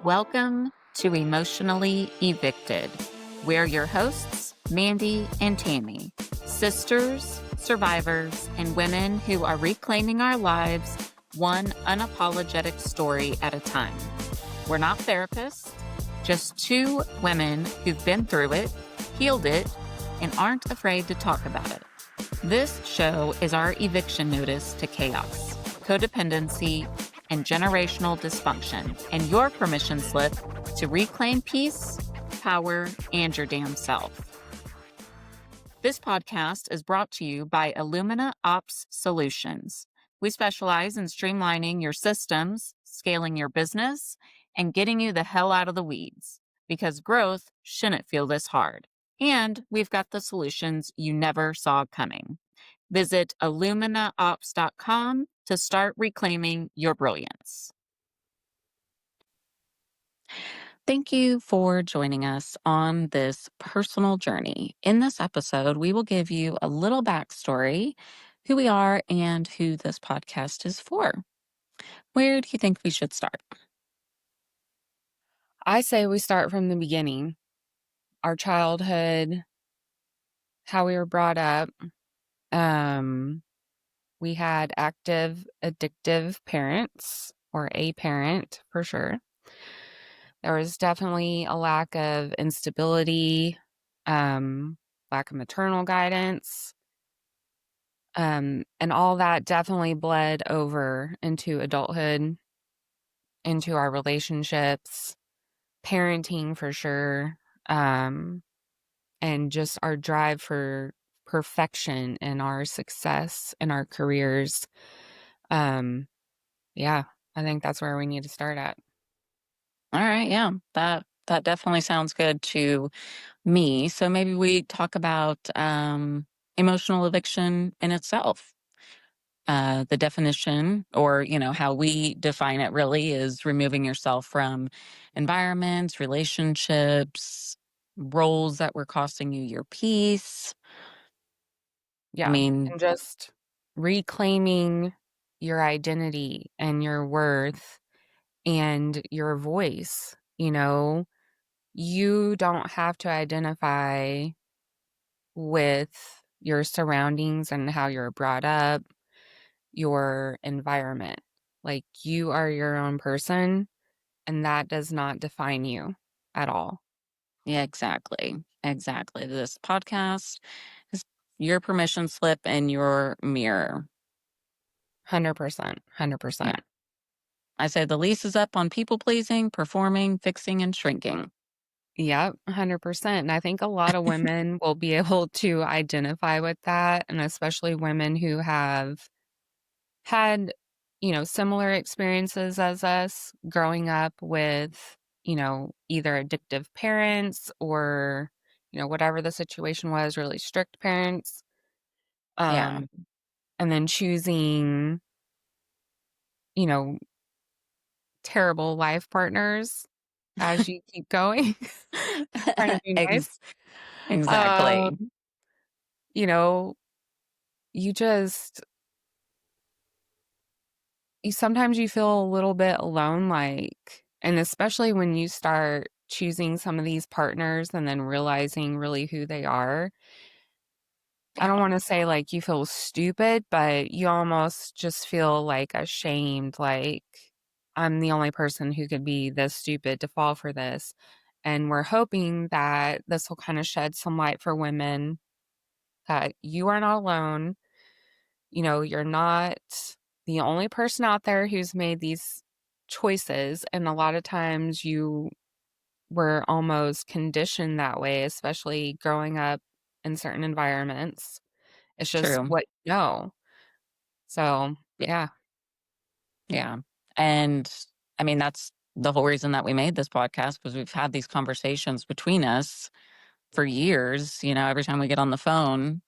Welcome to Emotionally Evicted. We're your hosts, Mandy and Tami, sisters, survivors, and women who are reclaiming our lives one unapologetic story at a time. We're not therapists, just two women who've been through it, healed it, and aren't afraid to talk about it. This show is our eviction notice to chaos, codependency, and generational dysfunction, and your permission slip to reclaim peace, power, and your damn self. This podcast is brought to you by Illumina Ops Solutions. We specialize in streamlining your systems, scaling your business, and getting you the hell out of the weeds, because growth shouldn't feel this hard. And we've got the solutions you never saw coming. Visit illuminaops.com to start reclaiming your brilliance. Thank you for joining us on this personal journey. In this episode, we will give you a little backstory, who we are, and who this podcast is for. Where do you think we should start? I say we start from the beginning. Our childhood, how we were brought up. We had active, addictive parents, or a parent for sure. There was definitely a lack of instability, lack of maternal guidance. And all that definitely bled over into adulthood, into our relationships, parenting for sure. And just our drive for perfection and our success in our careers. Yeah, I think that's where we need to start at. All right, yeah, that definitely sounds good to me. So maybe we talk about emotional eviction in itself. The definition, or how we define it, really is removing yourself from environments, relationships, roles that were costing you your peace. Yeah, and just reclaiming your identity and your worth and your voice. You don't have to identify with your surroundings and how you're brought up, your environment. Like, you are your own person, and that does not define you at all. Yeah, exactly. This podcast is your permission slip and your mirror. 100%. 100%. Yeah. I say the lease is up on people pleasing, performing, fixing, and shrinking. Yep, 100%. And I think a lot of women will be able to identify with that, and especially women who have had, similar experiences as us growing up with, either addictive parents or, whatever the situation was, really strict parents. Yeah. And then choosing, terrible life partners as you keep going. Trying to be nice. Exactly. You know, you just sometimes you feel a little bit alone, and especially when you start choosing some of these partners and then realizing really who they are. I don't wanna say, you feel stupid, but you almost just feel, ashamed, I'm the only person who could be this stupid to fall for this, and we're hoping that this will kinda shed some light for women that you are not alone. You're not the only person out there who's made these choices, and a lot of times you were almost conditioned that way, especially growing up in certain environments. It's just True. what you know. So, yeah. Yeah. And I mean, that's the whole reason that we made this podcast, because we've had these conversations between us for years. Every time we get on the phone,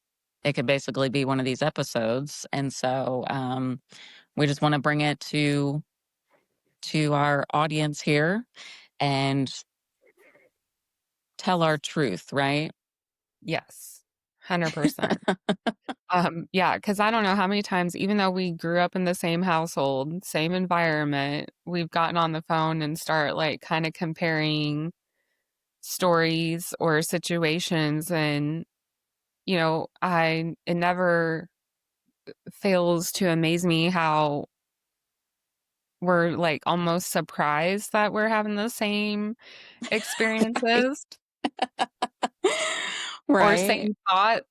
it could basically be one of these episodes. And so we just want to bring it to our audience here and tell our truth, right? Yes. 100%. Yeah, because I don't know how many times, even though we grew up in the same household, same environment, we've gotten on the phone and start, like, kinda comparing stories or situations, and, it never fails to amaze me how we're, like, almost surprised that we're having the same experiences or Right. same thought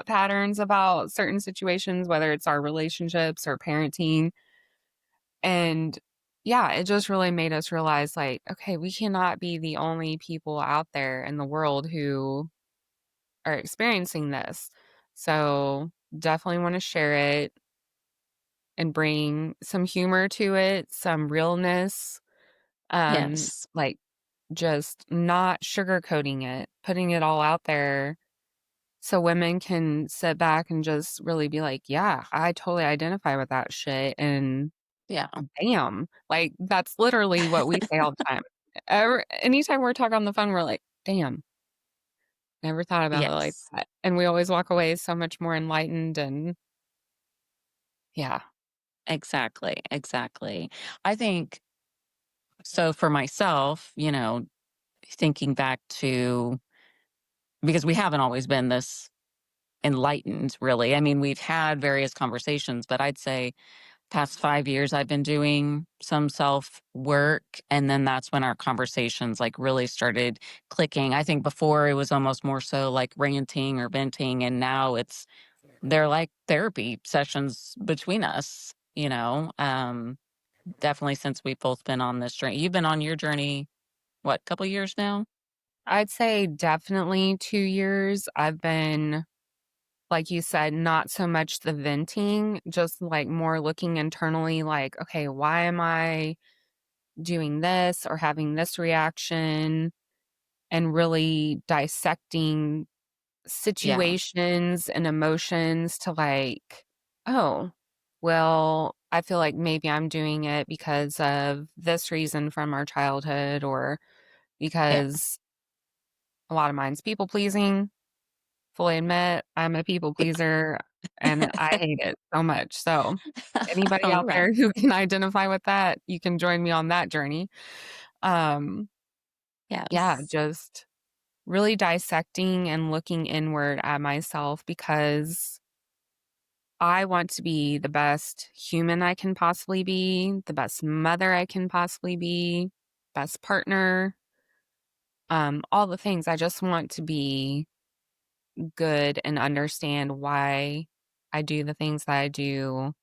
patterns about certain situations, whether it's our relationships or parenting. And yeah, it just really made us realize, like, okay, we cannot be the only people out there in the world who are experiencing this. So definitely want to share it and bring some humor to it, some realness, Yes. like just not sugarcoating it, putting it all out there so women can sit back and just really be like, yeah, I totally identify with that shit. And Yeah. damn, like, that's literally what we say all the time. Anytime we're talking on the phone, we're like, "Damn, never thought about it like Yes. that," and we always walk away so much more enlightened and yeah. Exactly. Exactly. I think so for myself, thinking back to because we haven't always been this enlightened, really. I mean, we've had various conversations, but I'd say past 5 years I've been doing some self work. And then that's when our conversations like really started clicking. I think before it was almost more so like ranting or venting. And now they're like therapy sessions between us, definitely since we've both been on this journey. You've been on your journey, what, couple years now? I'd say definitely 2 years. I've been, like you said, not so much the venting, just, like, more looking internally, like, "Okay, why am I doing this or having this reaction?" And really dissecting Yeah. situations and emotions to like, oh, well, I feel like maybe I'm doing it because of this reason from our childhood or Yeah. because a lot of mine's people pleasing. Fully admit I'm a people pleaser and I hate it so much. So, anybody All out right. there who can identify with that, you can join me on that journey. Um, yeah, Yes. just really dissecting and looking inward at myself because I want to be the best human I can possibly be, the best mother I can possibly be, best partner, all the things. I just want to be good and understand why I do the things that I do,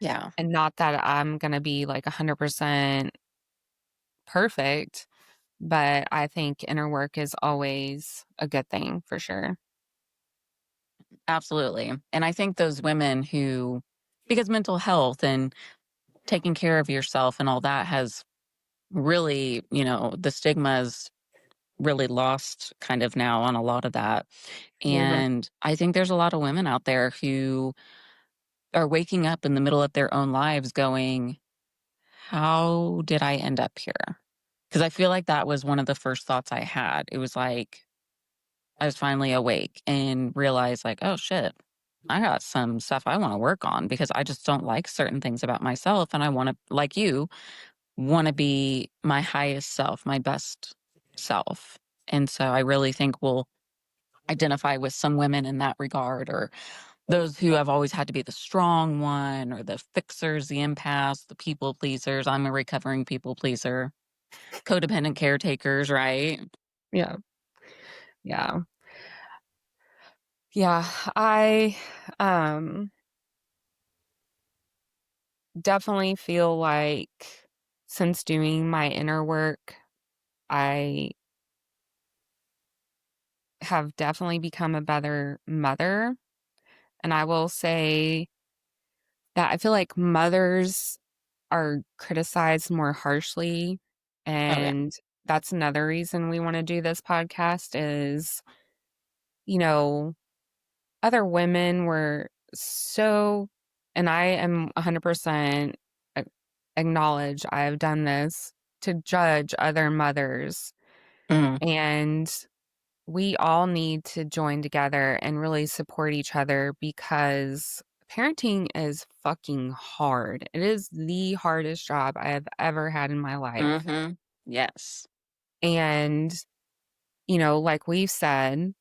Yeah. and not that I'm going to be like 100% perfect, but I think inner work is always a good thing for sure. Absolutely. And I think those women who, because mental health and taking care of yourself and all that has really, the stigma's really lost kind of now on a lot of that. Yeah. And I think there's a lot of women out there who are waking up in the middle of their own lives going, how did I end up here? Because I feel like that was one of the first thoughts I had. It was like, I was finally awake and realized, like, oh shit, I got some stuff I want to work on because I just don't like certain things about myself. And I want to, like you, want to be my highest self, my best self. And so I really think we'll identify with some women in that regard, or those who have always had to be the strong one, or the fixers, the empaths, the people pleasers. I'm a recovering people pleaser, codependent caretakers, right? Yeah. Yeah. Yeah. I um definitely feel like since doing my inner work, I have definitely become a better mother. And I will say that I feel like mothers are criticized more harshly. Oh, yeah. And that's another reason we want to do this podcast is, you know, other women were so, and I am 100% acknowledge I have done this to judge other mothers. Mm, And we all need to join together and really support each other because parenting is fucking hard. It is the hardest job I have ever had in my life. Mhm. Yes. And, like we've said,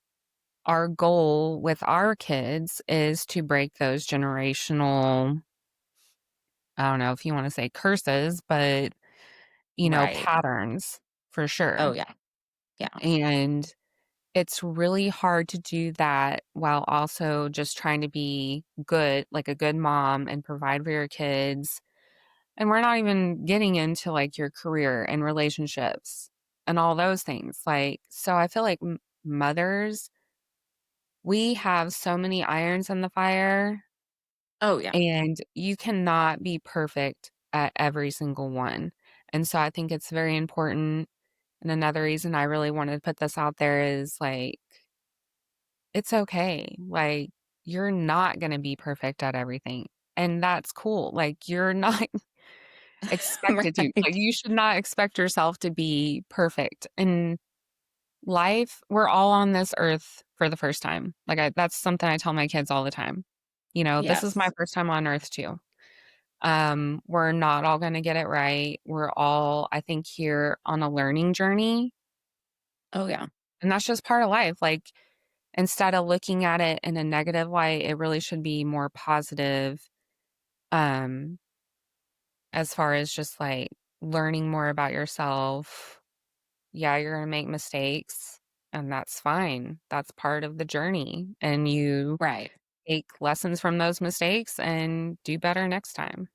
our goal with our kids is to break those generational, I don't know if you want to say curses, but, Right. patterns for Oh, sure. yeah. Yeah. And it's really hard to do that while also just trying to be good, like a good mom and provide for your kids. And we're not even getting into like your career and relationships and all those things. Like, so I feel like mothers, we have so many irons in the fire, Oh, yeah. and you cannot be perfect at every single one. And so I think it's very important. And another reason I really wanted to put this out there is like, it's okay. Like, you're not gonna be perfect at everything, and that's cool. Like, you're not expected to. Like, Right. you should not expect yourself to be perfect. In life, we're all on this earth for the first time. Like, that's something I tell my kids all the time. This is my Yes. first time on earth too. We're not all gonna get it right. We're all, I think, here on a learning journey, Oh, yeah. and that's just part of life. Like, instead of looking at it in a negative light, it really should be more positive, um, as far as just, like, learning more about yourself. Yeah, you're gonna make mistakes, and that's fine. That's part of the journey, and you Right. take lessons from those mistakes and do better next time.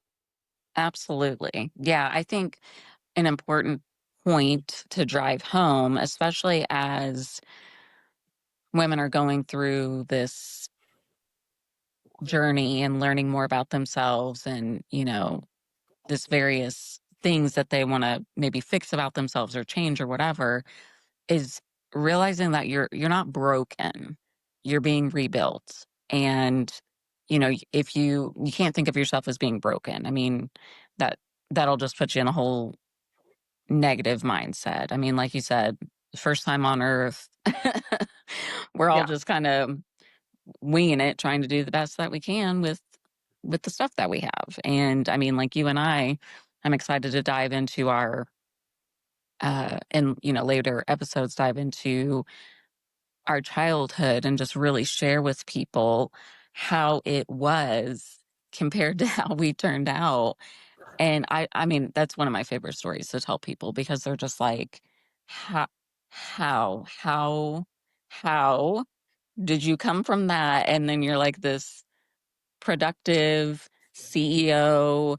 Absolutely. Yeah, I think an important point to drive home, especially as women are going through this journey and learning more about themselves and, this various things that they want to maybe fix about themselves or change or whatever, is realizing that you're not broken. You're being rebuilt. And, if you can't think of yourself as being broken. I mean, that that'll just put you in a whole negative mindset. I mean, like you said, first time on earth. We're all Yeah, just kind of winging it, trying to do the best that we can with the stuff that we have. And I mean, like you and I'm excited to dive into our and later episodes dive into our childhood and just really share with people how it was compared to how we turned out. And I mean, that's one of my favorite stories to tell people because they're just like, how how how did you come from that? And then you're like this productive CEO,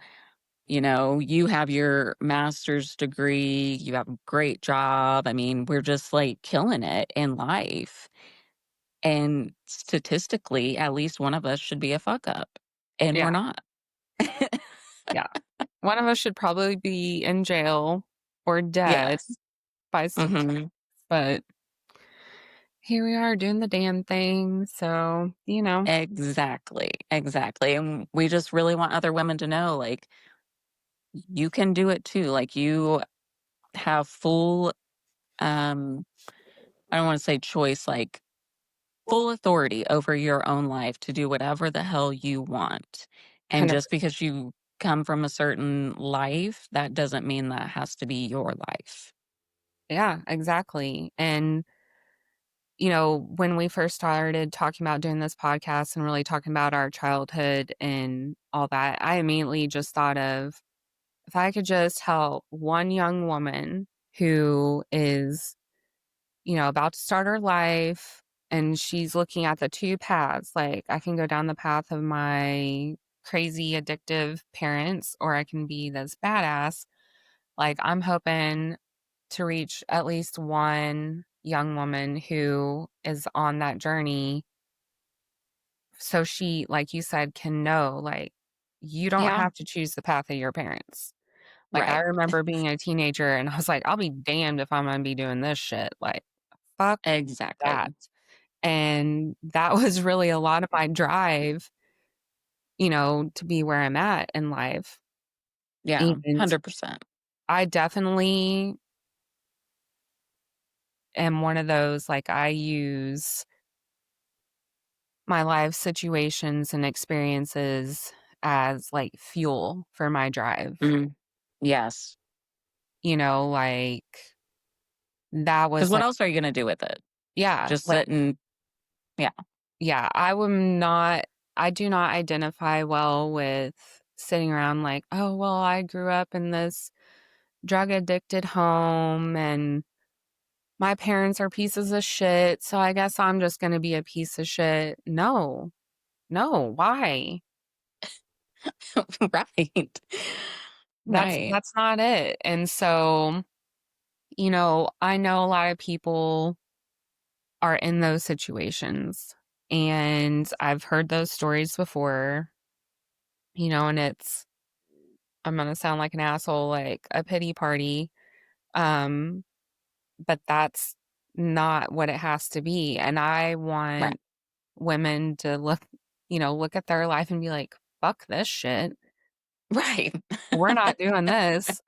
you have your master's degree, you have a great job. I mean, we're just like killing it in life. And statistically, at least one of us should be a fuck up, and we're yeah, not. yeah. One of us should probably be in jail or dead Yes. by statistics, Mhm. but here we are doing the damn thing, so, Exactly, exactly, and we just really want other women to know, like, you can do it too, like, you have full, um I don't wanna say choice, like, full authority over your own life to do whatever the hell you want, and just 100%. because you come from a certain life, that doesn't mean that has to be your life. Yeah, exactly, and, when we first started talking about doing this podcast and really talking about our childhood and all that, I immediately just thought of, if I could just help one young woman who is, about to start her life and she's looking at the 2 paths, like, I can go down the path of my crazy addictive parents, or I can be this badass. Like, I'm hoping to reach at least one young woman who is on that journey, so she, like you said, can know, like, you don't Yeah, have to choose the path of your parents. Like, I right. remember being a teenager and I was like, "I'll be damned if I'm gonna be doing this shit." Like, fuck that. Exactly. And that was really a lot of my drive, to be where I'm at in life. Yeah, And 100%. I definitely am one of those, like, I use my life situations and experiences as, like, fuel for my drive. Mhm. Yes. Like, that Because was, what like else are you gonna do with it? yeah, Just like sit and yeah. yeah, I do not identify well with sitting around like, "Oh, well, I grew up in this drug addicted home and my parents are pieces of shit, so I guess I'm just gonna be a piece of shit." No. No, why? Right. Right. That's not it, and so, I know a lot of people are in those situations, and I've heard those stories before, and I'm gonna sound like an asshole, like a pity party, um, but that's not what it has to be, and I Right. want women to look at their life and be like, "Fuck this shit. Right. We're not doing this."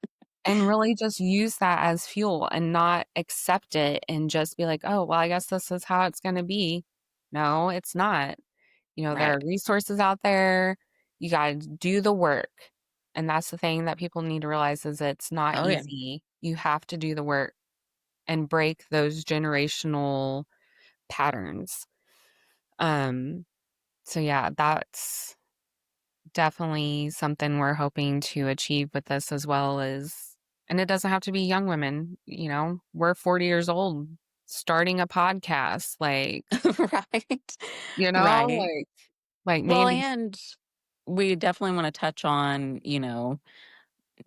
And really just use that as fuel and not accept it and just be like, "Oh, well, I guess this is how it's gonna be." No, it's not. There are Right. resources out there. You gotta do the work. And that's the thing that people need to realize is it's not Oh, yeah. easy. You have to do the work and break those generational patterns. Um, so yeah, that's definitely something we're hoping to achieve with this as well as and it doesn't have to be young women, we're 40 years old starting a podcast, like, Right. you know, Right. like like Well, Mandy and we definitely wanna touch on,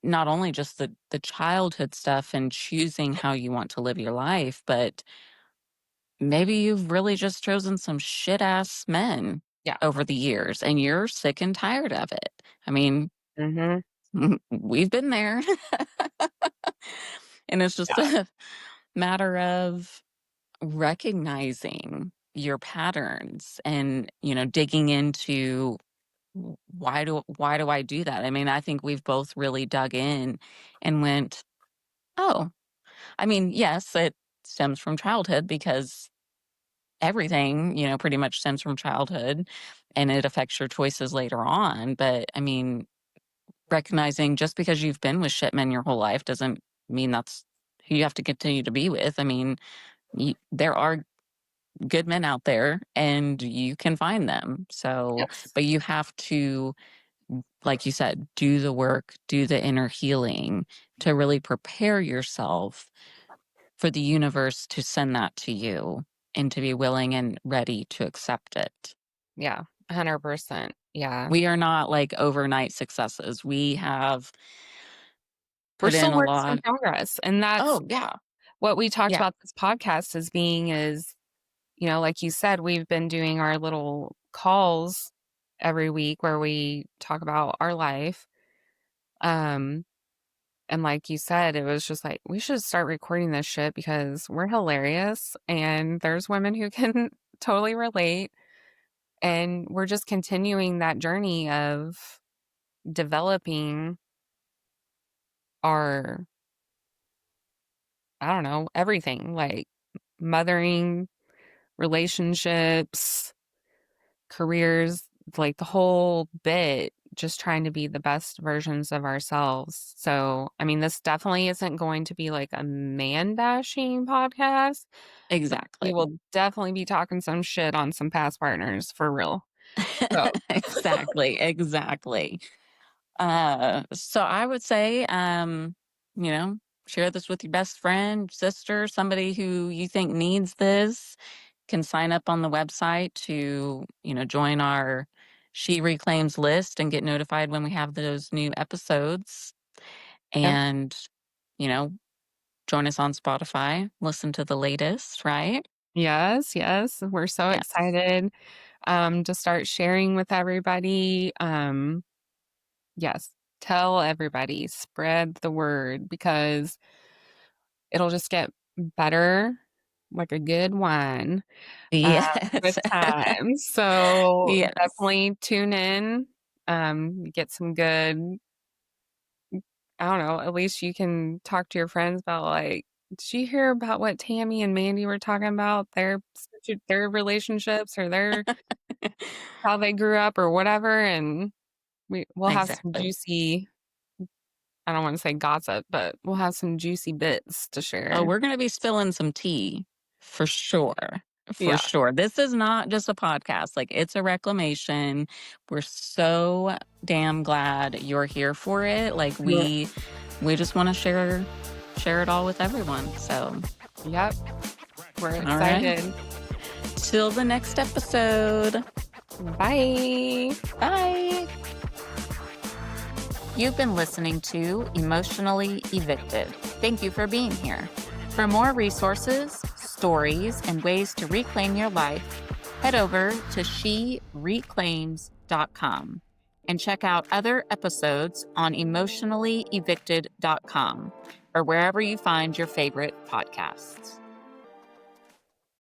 not only just the childhood stuff and choosing how you want to live your life, but maybe you've really just chosen some shit ass men yeah. over the years and you're sick and tired of it. I mean, Mhm. we've been there. And it's just Yeah. a matter of recognizing your patterns and, digging into why do I do that? I mean, I think we've both really dug in and went, "Oh, I mean, yes, it stems from childhood because everything, pretty much stems from childhood and it affects your choices later on. But I mean, recognizing just because you've been with shit men your whole life doesn't mean that's who you have to continue to be with. I mean, there are good men out there and you can find them. So, Yes. but you have to, like you said, do the work, do the inner healing to really prepare yourself for the universe to send that to you and to be willing and ready to accept it. Yeah. 100%. Yeah. We are not like overnight successes. We have We're put in still a works in lot. progress, and that's Oh, yeah. what we talked Yeah. about this podcast as being is, like you said, we've been doing our little calls every week where we talk about our life. Um, and like you said, it was just like, we should start recording this shit because we're hilarious and there's women who can totally relate. And we're just continuing that journey of developing our, I don't know, everything like mothering, relationships, careers, like the whole bit, just trying to be the best versions of ourselves. So, I mean, this definitely isn't going to be like a man bashing podcast. We Exactly. will definitely be talking some shit on some past partners for real. So, Exactly. Exactly. So I would say, you know, share this with your best friend, sister, somebody who you think needs this. Can sign up on the website to, join our She Reclaims list and get notified when we have those new episodes. yep. And, you know, join us on Spotify, listen to the latest, right? Yes, yes. We're so Yes. excited to start sharing with everybody. Yes, tell everybody, spread the word because it'll just get better like a good wine, with Yes. time. So, Yes. definitely tune in, get some good I don't know, at least you can talk to your friends about, like, did you hear about what Tami and Mandy were talking about? Their relationships or their how they grew up or whatever, and we'll have some Exactly. juicy, I don't want to say gossip, but we'll have some juicy bits to Oh, share. we're going to be spilling some tea for sure. For Yeah. sure. This is not just a podcast. Like, it's a reclamation. We're so damn glad you're here for it. Like, Yeah. we just want to share it all with everyone. So, Yep. We're all right. excited. Till the next episode. Bye. Bye. You've been listening to Emotionally Evicted. Thank you for being here. For more resources, stories, and ways to reclaim your life, head over to shereclaims.com and check out other episodes on emotionallyevicted.com or wherever you find your favorite podcasts.